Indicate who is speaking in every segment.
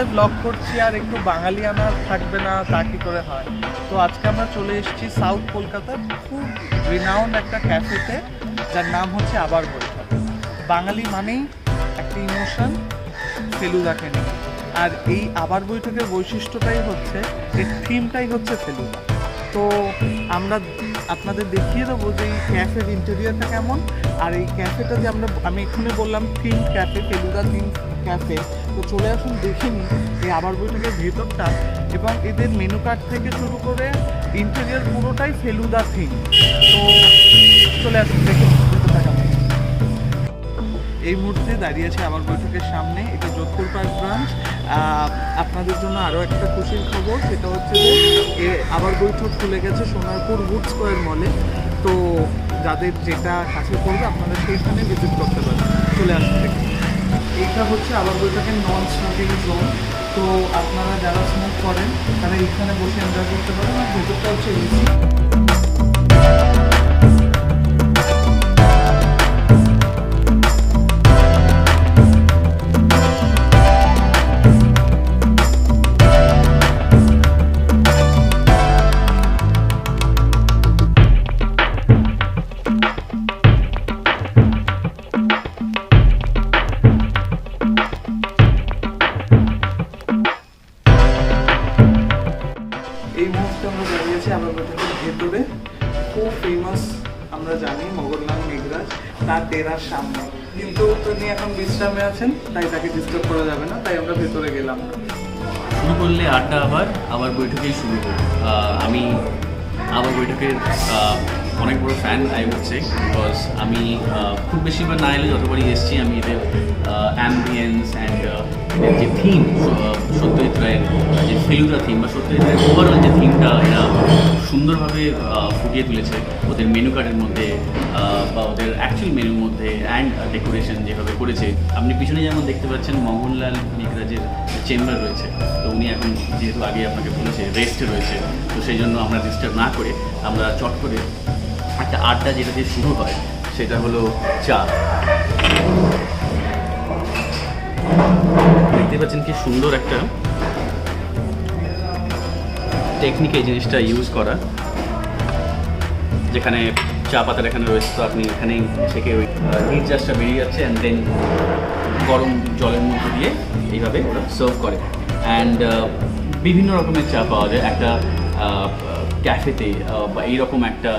Speaker 1: সপ্তাহে ব্লগ করছি আর একটু বাঙালিয়ানা থাকবে না তা কি করে হয়। তো আজকে আমরা চলে এসেছি সাউথ কলকাতার খুব রিনাউন্ড একটা ক্যাফেতে, যার নাম হচ্ছে আবার বৈঠক। বাঙালি মানেই একটা ইমোশন, ফেলুদাকে নিয়ে। আর এই আবার বৈঠকের বৈশিষ্ট্যটাই হচ্ছে, এর থিমটাই হচ্ছে ফেলুদা। তো আমরা আপনাদের দেখিয়ে দেবো যে এই ক্যাফের ইন্টেরিয়ারটা কেমন। আর এই ক্যাফেটা যে আমি এক্ষুনি বললাম theme cafe, Feluda theme cafe. তো চলে আসুন দেখে নিন এই আবার বৈঠকের ভেতরটা, এবং এদের মেনু কার্ড থেকে শুরু করে ইন্টেরিয়ার পুরোটাই ফেলুদা থিম। তো চলে আসুন দেখে ভেতরটা কেমন। এই মুহূর্তে দাঁড়িয়ে আছে আবার বৈঠকের সামনে, এটা যোধপুর পার্ক ব্রাঞ্চ। আপনাদের জন্য আরও একটা খুশির খবর, সেটা হচ্ছে যে আবার বৈঠক খুলে গেছে সোনারপুর উড স্কোয়ার মলে। তো যাদের যেটা কাছে পড়বে আপনারা সেইখানে ভিজিট করতে পারেন। চলে আসুন দেখুন, এইটা হচ্ছে আবার বৈঠকের নন স্মোকিং জোন। তো আপনারা যারা স্মোক করেন তারা এইখানে বসে এনজয় করতে পারেন। আর ভেতরটা হচ্ছে এসি। এই মুহূর্তে আমরা দাঁড়িয়েছি আবার বৈঠকের ভেতরে। খুব ফেমাস আমরা জানি মোগললাল মেঘরাজ, তার ডেরার সামনে। কিন্তু তিনি এখন বিশ্রামে আছেন, তাই তাকে ডিস্টার্ব করা যাবে না, তাই আমরা ভেতরে গেলাম।
Speaker 2: শুরু করলে আড্ডা আবার বৈঠকেই শুরু করব। আমি আবার বৈঠকের অনেক বড় fan I would say, because আমি খুব বেশিবার না এলে যতবারই এসেছি আমি এদের অ্যাম্বিয়েন্স অ্যান্ড যে থিম, সত্যজিৎ রায়ের যে ফেলুদা থিম বা সত্যজিৎ রায়ের ওভারঅল যে থিমটা এরা সুন্দরভাবে ফুটিয়ে তুলেছে ওদের মেনু কার্ডের মধ্যে বা ওদের অ্যাকচুয়াল মেনুর মধ্যে, অ্যান্ড ডেকোরেশন যেভাবে করেছে। আপনি পিছনে যেমন দেখতে পাচ্ছেন মোহনলাল মেঘরাজের চেম্বার রয়েছে। তো উনি এখন যেহেতু আগে আপনাকে বলেছে রেস্টে রয়েছে, তো সেই জন্য আমরা ডিস্টার্ব না করে আমরা চট করে একটা আড্ডা যেটা দিয়ে শুরু হয় সেটা হলো চা। দেখতে পাচ্ছেন কি সুন্দর একটা টেকনিক এই জিনিসটা ইউজ করা, যেখানে চা পাতার এখানে রয়েছে। তো আপনি এখানে থেকে ওই হিট জাস্টটা বেরিয়ে যাচ্ছে, অ্যান্ড দেন গরম জলের মধ্যে দিয়ে এইভাবে ওরা সার্ভ করে। অ্যান্ড বিভিন্ন রকমের চা পাওয়া যায় একটা ক্যাফেতে বা এইরকম একটা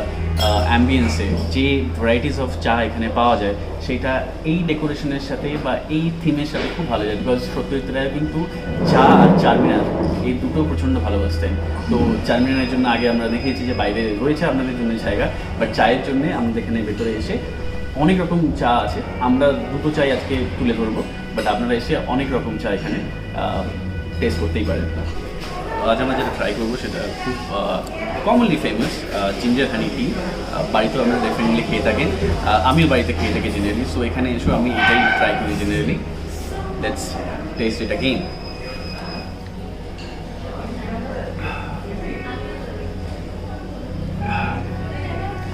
Speaker 2: অ্যাম্বিয়েন্সে। যে ভ্যারাইটিস অফ চা এখানে পাওয়া যায় সেটা এই ডেকোরেশনের সাথে বা এই থিমের সাথে খুব ভালো যায়। বিকজ সত্যজিৎ রায় কিন্তু চা আর চারমিনার এই দুটো প্রচণ্ড ভালোবাসতেন। তো চারমিনারের জন্য আগে আমরা দেখিয়েছি যে বাইরে রয়েছে আপনাদের জন্য জায়গা, বাট চায়ের জন্যে আমাদের এখানে ভেতরে এসে অনেক রকম চা আছে। আমরা দুটো চাই আজকে তুলে ধরবো, বাট আপনারা এসে অনেক রকম চা এখানে টেস্ট করতেই পারেন। আজ আমরা যেটা ট্রাই করবো সেটা খুব কমনলি ফেমাস জিঞ্জার হানি টি। বাড়িতেও আমরা ডেফিনেটলি খেয়ে থাকেন, আমিও বাড়িতে খেয়ে থাকি জেনারেলি। সো এখানে এসেও আমি এটাই ট্রাই করি generally. Let's test it again.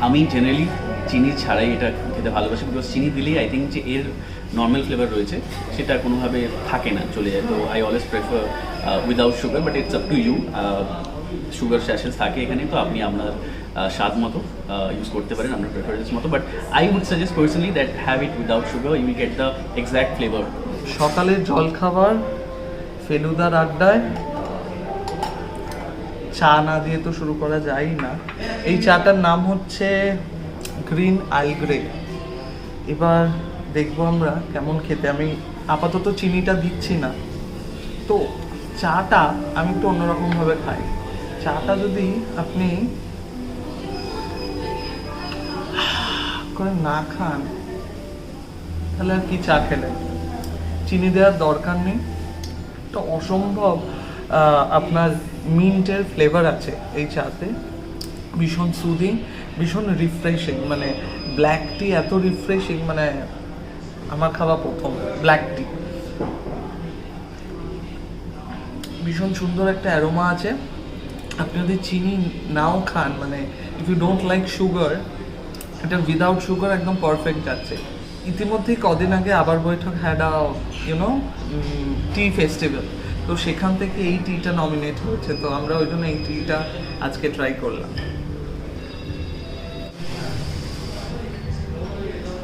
Speaker 2: আমি জেনারেলি চিনি ছাড়াই এটা খেতে ভালোবাসি, বিকজ চিনি দিলেই আই থিঙ্ক যে এর নর্মাল ফ্লেভার রয়েছে সেটা কোনোভাবে থাকে না, চলে যায়। তো I always prefer without sugar, but it's up to you. Sugar স্যাশেস থাকে এখানে, তো আপনি আপনার স্বাদ মতো ইউজ করতে পারেন, আপনার প্রেফারেন্স মতো। But I would suggest personally that have it without sugar, you will get the exact flavour.
Speaker 1: সকালের জলখাবার ফেলুদার আড্ডায় চা না দিয়ে তো শুরু করা যায়ই না। এই চাটার নাম হচ্ছে গ্রিন আর্ল গ্রে। এবার দেখবো আমরা কেমন খেতে। আমি আপাতত চিনিটা দিচ্ছি না। তো চাটা আমি একটু অন্যরকমভাবে খাই। চাটা যদি আপনি করে না খান তাহলে আর কি চা খেলেন। চিনি দেওয়ার দরকার নেই, তো অসম্ভব আপনার মিন্টের ফ্লেভার আছে এই চাতে, ভীষণ সুদিং, ভীষণ রিফ্রেশিং। মানে ব্ল্যাক টি এত রিফ্রেশিং, মানে আমার খাওয়া প্রথম ব্ল্যাক টি। ভীষণ সুন্দর একটা অ্যারোমা আছে। আপনি যদি চিনি নাও খান, মানে if you don't like sugar, এটা উইদাউট সুগার একদম পারফেক্ট যাচ্ছে। ইতিমধ্যেই কদিন আগে আবার বৈঠক হ্যাড টি ফেস্টিভ্যাল। তো সেখান থেকে এই টিটা নমিনেট হয়েছে, তো আমরা ওই জন্য এই টিটা আজকে ট্রাই করলাম।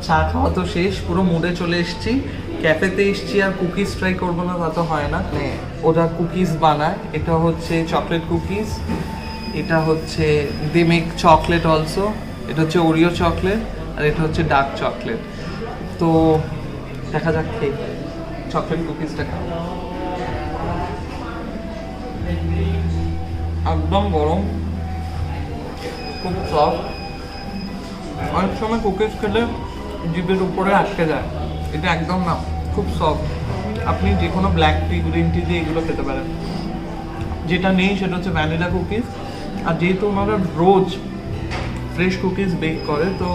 Speaker 1: চা খাওয়া তো শেষ, পুরো মুডে চলে এসেছি। ক্যাফেতে এসেছি আর কুকিজ ট্রাই করবো না তা তো হয় না। মানে ওরা কুকিজ বানায়, এটা হচ্ছে চকলেট কুকিজ, এটা হচ্ছে দে মেক চকলেট অলসো, এটা হচ্ছে ওরিও চকলেট, আর এটা হচ্ছে ডার্ক চকলেট। তো দেখা যাক খেয়ে চকলেট কুকিজটা খাবো। একদম গরম, খুব সফট। অনেক সময় কুকিজ খেলে জিভের উপরে আটকে যায়, এটা একদম না, খুব সফট। আপনি যে কোনো ব্ল্যাক টি, গ্রিন টি দিয়ে এগুলো খেতে পারেন। যেটা নেই সেটা হচ্ছে ভ্যানিলা কুকিজ। আর যেহেতু ওনারা রোজ ফ্রেশ কুকিজ বেক করে, তো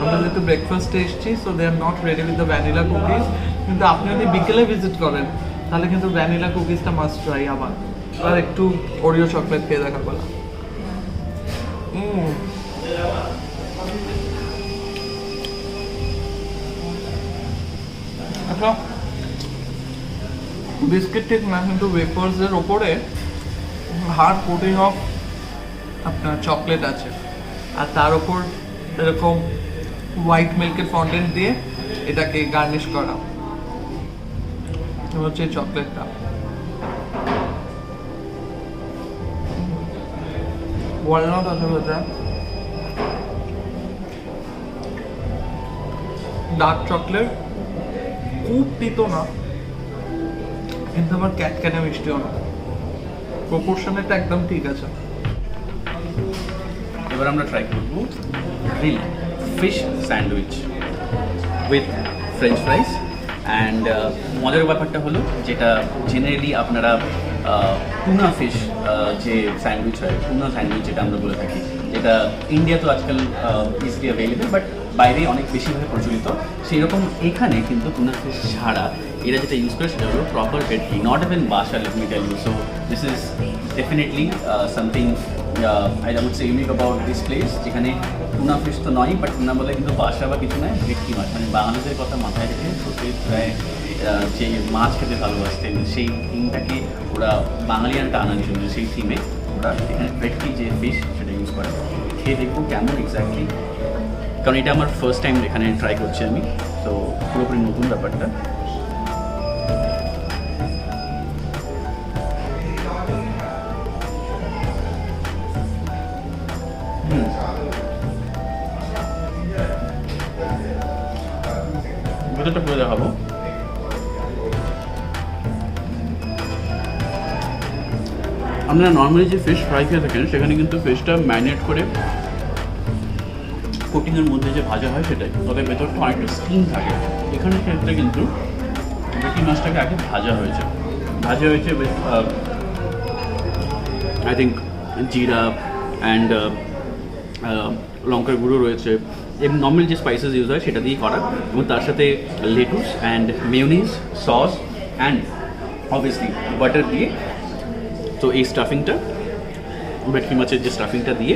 Speaker 1: আমরা যেহেতু ব্রেকফাস্টে এসেছি, so they are not ready with the vanilla cookies. কিন্তু আপনি যদি বিকেলে ভিজিট করেন তাহলে কিন্তু ভ্যানিলা কুকিজটা মাস্ট ট্রাই। আবার আর একটু ওরিও চকলেট খেয়ে দেখা বলা। আচ্ছা, বিস্কিট ঠিক না, কিন্তু ওয়েফার্সের ওপরে হার্ড কোটিং অফ আপনার চকলেট আছে, আর তার ওপর এরকম হোয়াইট মিল্কের ফন্ডেন্ট দিয়ে এটাকে গার্নিশ করা হচ্ছে চকলেটটা। ওয়ালনাট আছে ভেতরে, ডার্ক চকলেট, খুব তিতো না কিন্তু আবার ক্যাটক্যাটে মিষ্টিও না, প্রপোর্শনটা একদম ঠিক আছে।
Speaker 2: এবার আমরা ট্রাই করব grill fish sandwich with French fries. And মজার ব্যাপারটা হলো, যেটা জেনারেলি আপনারা টুনা ফিশ যে স্যান্ডউইচ হয়, টুনা স্যান্ডউইচ যেটা আমরা বলে থাকি, যেটা ইন্ডিয়া তো আজকাল ইজিলি অ্যাভেলেবেল, বাট বাইরে অনেক বেশিভাবে প্রচলিত। সেই রকম এখানে কিন্তু টুনা ফিশ ছাড়া এরা যেটা ইউজ করে সেটা হলো proper bhetki, not even basa, let me tell you. So this is definitely something I would say unique about this place, যেখানে টুনা ফিশ তো নয়, বাট টুনা বলে কিন্তু বাসা বা কিছু নয়, ভেটকি মাছ। মানে বাংলাদেশের কথা মাথায় রেখে সত্যি প্রায় যে মাছ খেতে ভালোবাসতেন সেই থিমটাকে ওরা বাঙালিয়ানটা আনার জন্য, সেই থিমে ওরা এখানে ভেটকি যে ফিশ সেটা ইউজ করে। খেয়ে দেখবো কেমন এক্স্যাক্টলি, কারণ এটা আমার ফার্স্ট টাইম এখানে ট্রাই করছি আমি, তো পুরোপুরি নতুন ব্যাপারটা। ভেতরটা পুরো দেখাবো। আপনারা নর্মালি যে ফিশ ফ্রাই খেয়ে থাকেন সেখানে কিন্তু ফিশটা ম্যারিনেট করে কোটিংয়ের মধ্যে যে ভাজা হয় সেটাই, তবে ভেতরটা অনেকটা স্কিন থাকে। এখানে ক্ষেত্রে কিন্তু ভেটকি মাছটাকে আগে ভাজা হয়েছে উইথ আই থিঙ্ক জিরা অ্যান্ড লঙ্কার গুঁড়ো রয়েছে, এবং নর্মাল যে স্পাইসেস ইউজ হয় সেটা দিয়ে করা, এবং তার সাথে lettuce and mayonnaise, sauce and obviously butter দিয়ে। তো এই স্টাফিংটা, ভেটকি মাছের যে স্টাফিংটা দিয়ে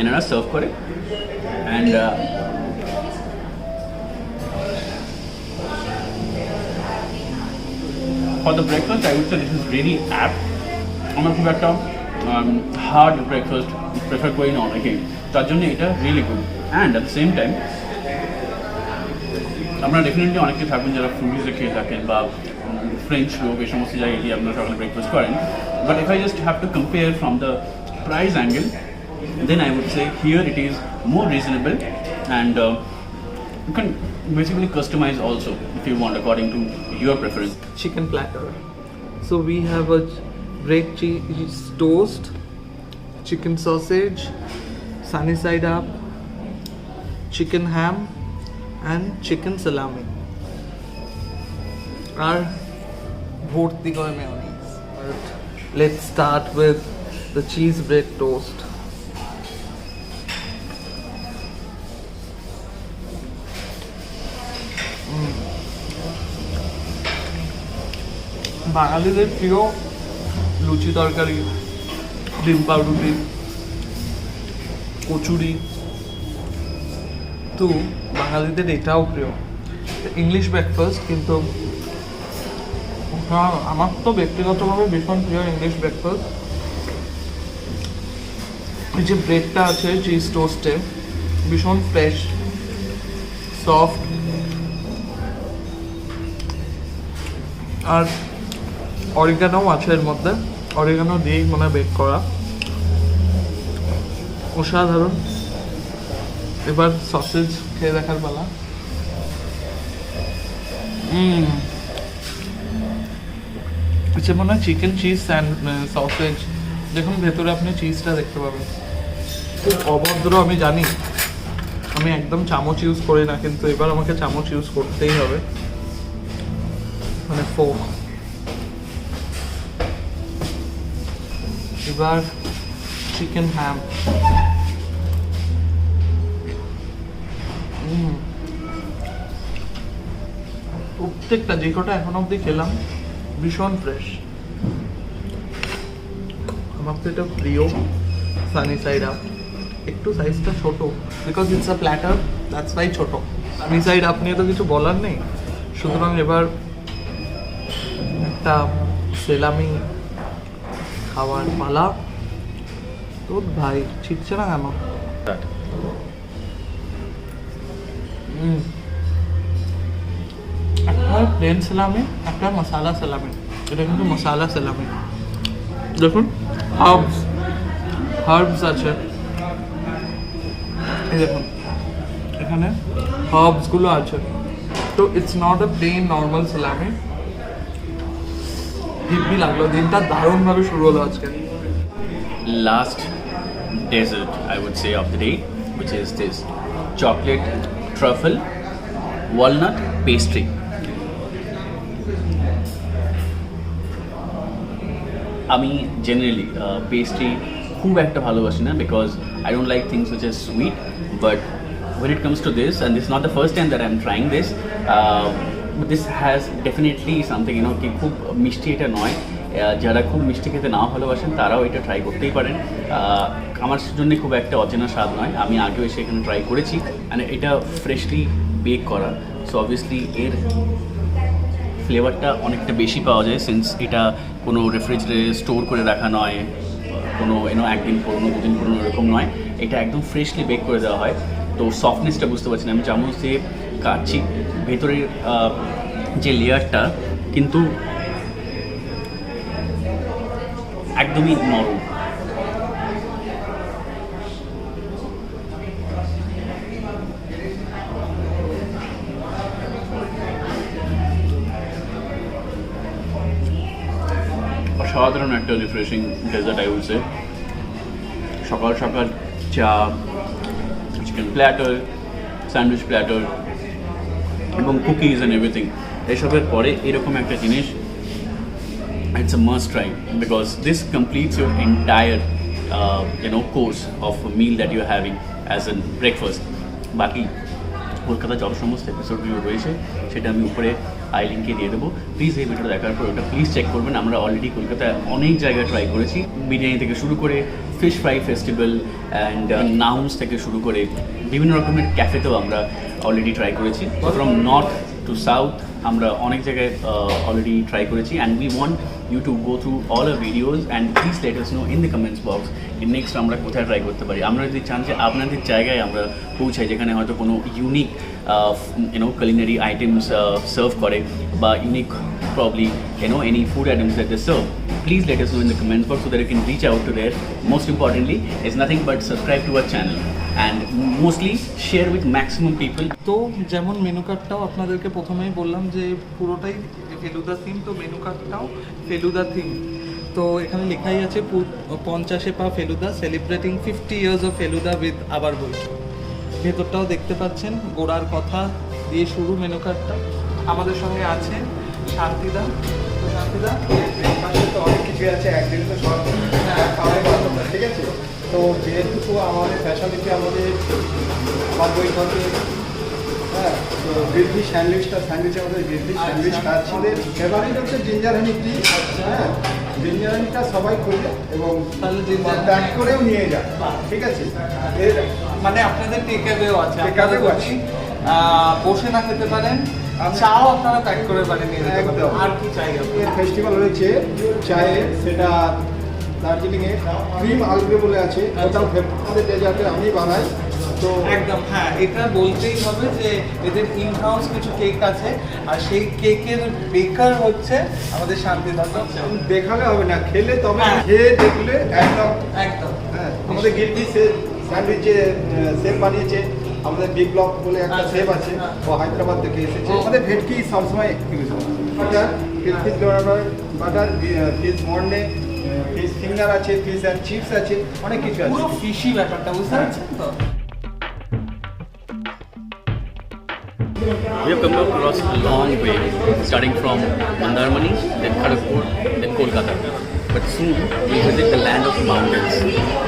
Speaker 2: এনারা সার্ভ করে। And for the breakfast I would say this is really apt. আমার খুব একটা হার্ড ব্রেকফাস্ট প্রেফার করি না অনেকেই, তার জন্য এটা really good. And at the same time আপনারা ডেফিনেটলি অনেকে থাকবেন যারা ফুডিজে খেয়ে থাকেন বা ফ্রেঞ্চ লোক, এই সমস্ত জায়গায় গিয়ে আপনারা সকালে ব্রেকফাস্ট করেন। But if I just have to compare from the price angle, then I would say here it is more reasonable, and you can basically customize also if you want according to your preference.
Speaker 1: Chicken platter. So we have a bread cheese toast, chicken sausage, sunny side up, chicken ham and chicken salami. Our bhorti kore mayonnaise. But let's start with the cheese bread toast. বাঙালিদের প্রিয় লুচি তরকারি, ডিম পাউরুটি, কচুরি, তো বাঙালিদের এটাও প্রিয়। English breakfast, কিন্তু হ্যাঁ, আমার তো ব্যক্তিগতভাবে ভীষণ প্রিয় ইংলিশ ব্রেকফাস্ট। এই যে ব্রেডটা আছে চিজ টোস্টে, ভীষণ ফ্রেশ, সফট, আর অরিগানোও আছে এর মধ্যে। অরিগানো দিয়েই মনে হয় বেক করা, অসাধারণ। এবার সসেজ খেয়ে দেখার পালা। আচ্ছা, মনে হয় চিকেন চিজ সসেজ, দেখুন ভেতরে আপনি চিজটা দেখতে পাবেন। খুব অভদ্র আমি জানি, আমি একদম চামচ ইউজ করি না, কিন্তু এবার আমাকে চামচ ইউজ করতেই হবে, মানে ফোক। এবার চিকেন হ্যাম। প্রত্যেকটা যে কটা এখন অবধি খেলাম ভীষণ ফ্রেশ। আমার তো এটা প্রিয় সানি সাইড আপ। একটু সাইজটা ছোট, because it's a platter, that's why ছোট। সানি সাইড আপ নিয়ে তো কিছু বলার নেই। সুতরাং এবার একটা সেলামি খাওয়ার পালা। তো ভাই ঠিকছে না কেন? একটা প্লেন সালামি, একটা মশালা সালামি। এটা কিন্তু মশালা সালামি। দেখুন হার্বস আছে, এই দেখুন এখানে হার্বসগুলো আছে। তো it's not a plain normal salami. হিব্বি লাগলো, দিনটা দারুণভাবে শুরু হলো আজকে।
Speaker 2: Last dessert I would say of the day, which is this chocolate truffle walnut pastry. আমি জেনারেলি পেস্ট্রি খুব একটা ভালোবাসি না, because I don't like things which are sweet, but when it comes to this, and this is not the first time that I'm trying this, but this has definitely something, you know, কি খুব মিষ্টি এটা নয়। যারা খুব মিষ্টি খেতে না ভালোবাসেন তারাও এটা ট্রাই করতেই পারেন। আমার জন্য খুব একটা অচেনা স্বাদ নয়, আমি আগেও এসে এখানে ট্রাই করেছি। মানে এটা ফ্রেশলি বেক করা, সো অবভিয়াসলি এর ফ্লেভারটা অনেকটা বেশি পাওয়া যায়, সিন্স এটা কোনো রেফ্রিজারেটরে স্টোর করে রাখা নয়, কোনো একদিন পুরোনো দুদিন পুরোনো এরকম নয়। এটা একদম ফ্রেশলি বেক করে দেওয়া হয়। তো সফটনেসটা বুঝতে পারছি না, আমি চামচ দিয়ে কাটছি, ভেতরের যে লেয়ারটা কিন্তু একদমই নরম। অসাধারণ একটা refreshing dessert I will say. সকাল সকাল চা, চিকেন প্ল্যাটার, স্যান্ডউইচ প্ল্যাটার এবং কুকিজ অ্যান্ড এভরিথিং, এসবের পরে এরকম একটা জিনিস, it's a must try, because this completes your entire course of a meal that you're having as a breakfast. বাকি কলকাতা যত সমস্ত এপিসোডগুলো রয়েছে সেটা আমি উপরে আই লিঙ্কে দিয়ে দেবো। প্লিজ এই ভিডিওটা দেখার পর ওটা প্লিজ চেক করবেন। আমরা অলরেডি কলকাতায় অনেক জায়গায় ট্রাই করেছি, বিরিয়ানি থেকে শুরু করে ফিশ ফ্রাই ফেস্টিভ্যাল অ্যান্ড নাউন্স থেকে শুরু করে বিভিন্ন রকমের ক্যাফেতেও আমরা অলরেডি ট্রাই করেছি। ফ্রম নর্থ টু সাউথ আমরা অনেক জায়গায় অলরেডি ট্রাই করেছি, and we want you to go through all our videos and please let us know in the comments box next আমরা কোথায় ট্রাই করতে পারি। আমরা যদি চান যে আপনাদের জায়গায় আমরা পৌঁছাই যেখানে হয়তো কোনো ইউনিক culinary items serve করে, বা unique probably any food items that they serve, please let us know in the comment box so that you can reach out to there. Most importantly is nothing but subscribe to our channel and mostly share with maximum people.
Speaker 1: তো যেমন menu কার্ডটাও আপনাদেরকে প্রথমেই বললাম যে পুরোটাই Feluda theme, তো menu কার্ডটাও Feluda theme. তো এখানে লেখাই আছে 50 পা Feluda celebrating 50 years of Feluda with আবার বৈঠক। ভেতরটাও দেখতে পাচ্ছেন, গোড়ার কথা দিয়ে শুরু মেনু কার্ডটা। আমাদের সঙ্গে আছে শান্তিদা। তো শান্তিদা,
Speaker 3: পাশে তো অনেক কিছু আছে, একদিন তো সব খাওয়াই পারবো না, ঠিক আছে? তো যেহেতু আমাদের স্পেশালিটি আমাদের আমার বৈঠকে, হ্যাঁ, তো গ্রিলফি স্যান্ডউইচটা, স্যান্ডউইচের মধ্যে গ্রিলফি স্যান্ডউইচ খাচ্ছিলেন। ফেভারিট হচ্ছে জিঞ্জার হানি টি। হ্যাঁ, জিঞ্জার হানিটা সবাই করবে এবং
Speaker 1: তাহলে জিঞ্জার
Speaker 3: প্যাক করেও নিয়ে যান, ঠিক আছে? এর
Speaker 1: মানে আপনাদের টেক অ্যাওয়েও আছে,
Speaker 3: Take away ও আছে।
Speaker 1: বসে না খেতে পারেন, চাও আপনারা প্যাক করে বানিয়ে নিয়ে যেতে পারবেন।
Speaker 3: একদম।
Speaker 1: আর কি চাই আপনার?
Speaker 3: এর ফেস্টিভ্যাল হয়েছে চায়ে, সেটা দার্জিলিংয়ে ক্রিম আলগ্রে বলে আছে, ওটাও আমাদের ডেজার্টে আমি বানাই। তো
Speaker 1: একদম হ্যাঁ, এটা বলতেই হবে যে এদের ইন হাউস কিছু কেক আছে, আর সেই কেকের বেকার হচ্ছে আমাদের শান্তি দত্ত।
Speaker 3: দেখালে হবে না, খেলে তবে
Speaker 1: হ্যাঁ।
Speaker 3: খেয়ে দেখলে একদম।
Speaker 1: একদম
Speaker 3: হ্যাঁ, আমাদের গিলটি স্যান্ডউইচ যে শেফ বানিয়েছে, আমাদের বিগ ব্লক বলে একটা
Speaker 1: আচ্ছা,
Speaker 3: শেফ আছে,
Speaker 1: হ্যাঁ।
Speaker 3: ও হায়দ্রাবাদ থেকে এসেছে।
Speaker 1: ও।
Speaker 3: আমাদের ভেটকি সবসময় ইউজ হয়। Butter, fish butter, fish Morne, fish finger আছে, ফিশ অ্যান্ড চিপস আছে, অনেক কিছু আছে।
Speaker 1: পুরো ফিশি ব্যাপারটা, বুঝতে পারছেন তো?
Speaker 2: We have come across a long way, starting from Mandarmani, then Kharagpur, then Kolkata. But soon we visit the land of mountains.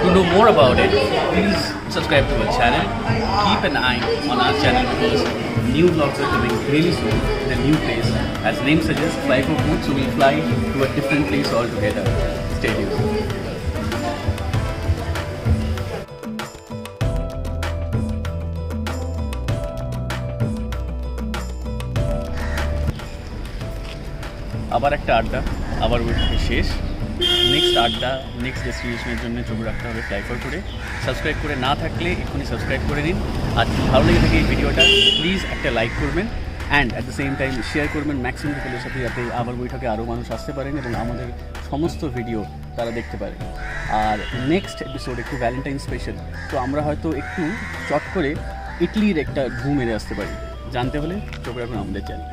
Speaker 2: To know more about it, please subscribe to our channel. Keep an eye on our channel because new vlogs are coming really soon in a new place. As name suggests, fly for food, so we'll fly to a different place altogether. Stay tuned. আবার একটা আড্ডা, আবার ওইটাকে শেষ। Next আড্ডা, next ডেস্টিনেশনের জন্য চোখ রাখতে হবে ফ্লাইফর করে। সাবস্ক্রাইব করে না থাকলে এক্ষুনি সাবস্ক্রাইব করে নিন। আর যদি ভালো লেগে থাকে এই ভিডিওটা, প্লিজ একটা লাইক করবেন and at the same time share করবেন ম্যাক্সিমাম পিপলের সাথে, যাতে আবার বৈঠকে আরও মানুষ আসতে পারেন এবং আমাদের সমস্ত ভিডিও তারা দেখতে পারে। আর নেক্সট এপিসোড একটু ভ্যালেন্টাইন স্পেশাল, তো আমরা হয়তো একটু চট করে ইটলির একটা ঘুম মেরে আসতে পারি। জানতে হলে চোখ রাখুন আমাদের চ্যানেল।